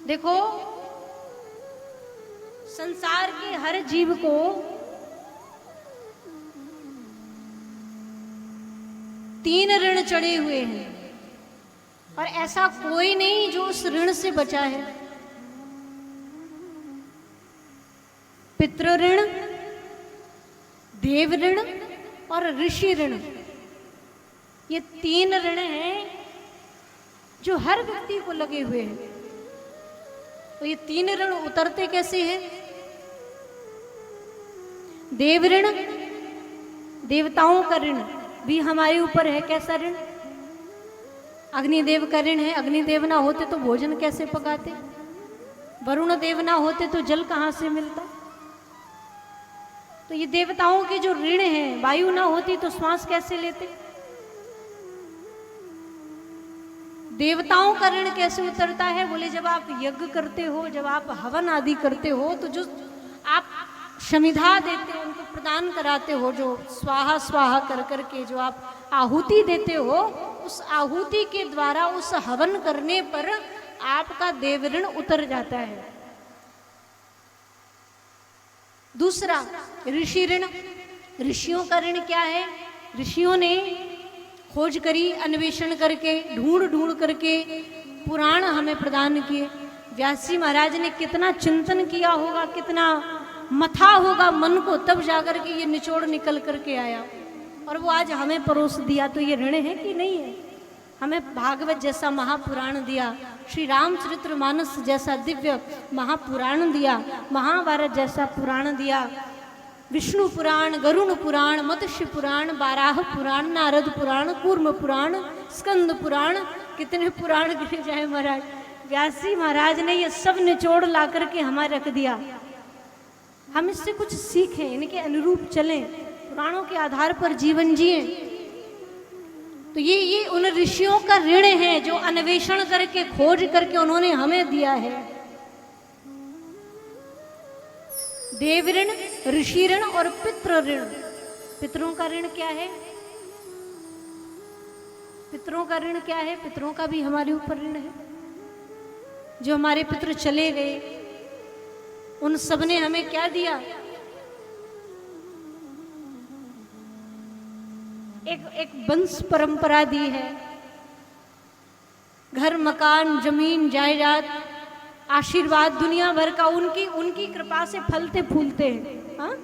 देखो, संसार के हर जीव को तीन ऋण चढ़े हुए हैं और ऐसा कोई नहीं जो उस ऋण से बचा है। पितृ ऋण, देव ऋण और ऋषि ऋण, ये तीन ऋण हैं जो हर व्यक्ति को लगे हुए हैं। तो ये तीन ऋण उतरते कैसे हैं? देव ऋण, देवताओं का ऋण भी हमारे ऊपर है। कैसा ऋण? अग्निदेव का ऋण है। अग्निदेव ना होते तो भोजन कैसे पकाते? वरुण देव ना होते तो जल कहां से मिलता? तो ये देवताओं के जो ऋण हैं, वायु ना होती तो श्वास कैसे लेते? देवताओं का ऋण कैसे उतरता है? बोले जब आप यज्ञ करते हो, जब आप हवन आदि करते हो, तो जो आप शमिधा देते हो, उनको प्रदान कराते हो, जो स्वाहा स्वाहा कर करके जो आप आहुति देते हो, उस आहुति के द्वारा उस हवन करने पर आपका देव ऋण उतर जाता है। दूसरा ऋषि ऋण। ऋषियों का ऋण क्या है? ऋषियों ने खोज करी, अन्वेषण करके, ढूंढ ढूंढ करके पुराण हमें प्रदान किए। व्यास जी महाराज ने कितना चिंतन किया होगा, कितना मथा होगा मन को, तब जाकर के ये निचोड़ निकल करके आया और वो आज हमें परोस दिया। तो ये ऋण है कि नहीं है? हमें भागवत जैसा महापुराण दिया, श्री रामचरितमानस जैसा दिव्य महापुराण दिया, महाभारत जैसा पुराण दिया, विष्णु पुराण, गरुण पुराण, मत्स्य पुराण, बाराह पुराण, नारद पुराण, कूर्म पुराण, स्कंद पुराण, कितने पुराण गिने जाए महाराज। व्यास जी महाराज ने ये सब निचोड़ ला करके हमारे रख दिया। हम इससे कुछ सीखें, इनके अनुरूप चलें, पुराणों के आधार पर जीवन जिए। तो ये उन ऋषियों का ऋण है जो अन्वेषण करके, खोज करके उन्होंने हमें दिया है। देव ऋण, ऋषि ऋण और पितृ ऋण। पितरों का ऋण क्या है? पितरों का ऋण क्या है? पितरों का भी हमारे ऊपर ऋण है। जो हमारे पितृ चले गए, उन सब ने हमें क्या दिया? एक वंश परंपरा दी है, घर मकान जमीन जायदाद, आशीर्वाद दुनिया भर का उनकी कृपा से फलते फूलते हैं। हाँ?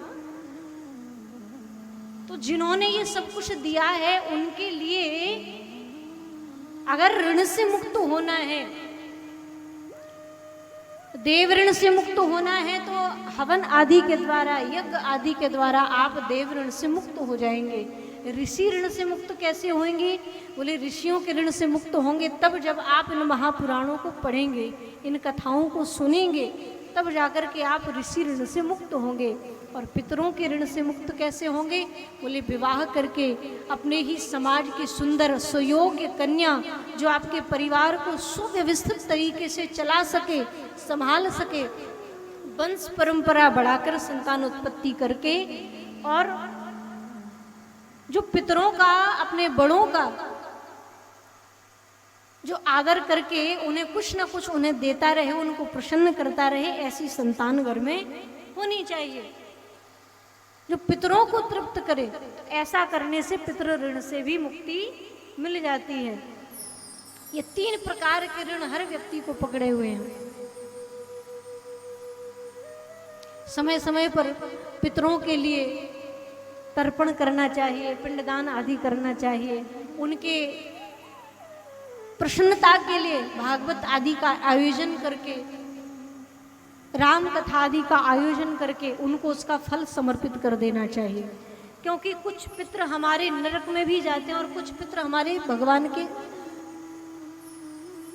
तो जिन्होंने ये सब कुछ दिया है, उनके लिए अगर ऋण से मुक्त होना है, देव ऋण से मुक्त होना है, तो हवन आदि के द्वारा, यज्ञ आदि के द्वारा आप देव ऋण से मुक्त हो जाएंगे। ऋषि ऋण से मुक्त कैसे होंगे? बोले ऋषियों के ऋण से मुक्त होंगे तब जब आप इन महापुराणों को पढ़ेंगे, इन कथाओं को सुनेंगे, तब जाकर के आप ऋषि ऋण से मुक्त होंगे। और पितरों के ऋण से मुक्त कैसे होंगे? बोले विवाह करके अपने ही समाज की सुंदर सुयोग्य कन्या, जो आपके परिवार को सुव्यवस्थित तरीके से चला सके, संभाल सके, वंश परंपरा बढ़ाकर संतान उत्पत्ति करके, और जो पितरों का, अपने बड़ों का जो आदर करके उन्हें कुछ ना कुछ उन्हें देता रहे, उनको प्रसन्न करता रहे, ऐसी संतान घर में होनी चाहिए जो पितरों को तृप्त करे। तो ऐसा करने से पितृ ऋण से भी मुक्ति मिल जाती है। ये तीन प्रकार के ऋण हर व्यक्ति को पकड़े हुए हैं। समय समय पर पितरों के लिए तर्पण करना चाहिए, पिंडदान आदि करना चाहिए। उनके प्रसन्नता के लिए भागवत आदि का आयोजन करके, राम कथा आदि का आयोजन करके उनको उसका फल समर्पित कर देना चाहिए। क्योंकि कुछ पितृ हमारे नरक में भी जाते हैं और कुछ पितृ हमारे भगवान के,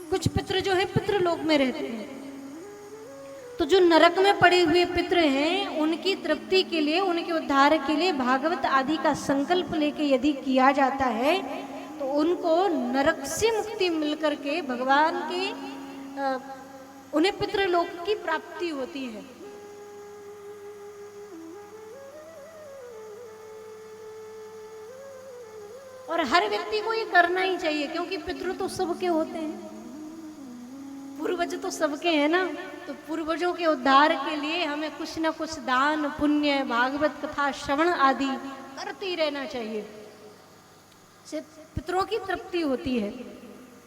कुछ पितृ जो है पितृलोक में रहते हैं। तो जो नरक में पड़े हुए पितृ हैं, उनकी तृप्ति के लिए, उनके उद्धार के लिए भागवत आदि का संकल्प लेके यदि किया जाता है, तो उनको नरक से मुक्ति मिलकर के भगवान के उन्हें पितृलोक की प्राप्ति होती है। और हर व्यक्ति को ये करना ही चाहिए, क्योंकि पितृ तो सबके होते हैं। पूर्वज तो सबके हैं ना, तो पूर्वजों के उद्धार के लिए हमें कुछ न कुछ दान पुण्य भागवत कथा श्रवण आदि करते ही रहना चाहिए। से पितरों की तृप्ति होती है।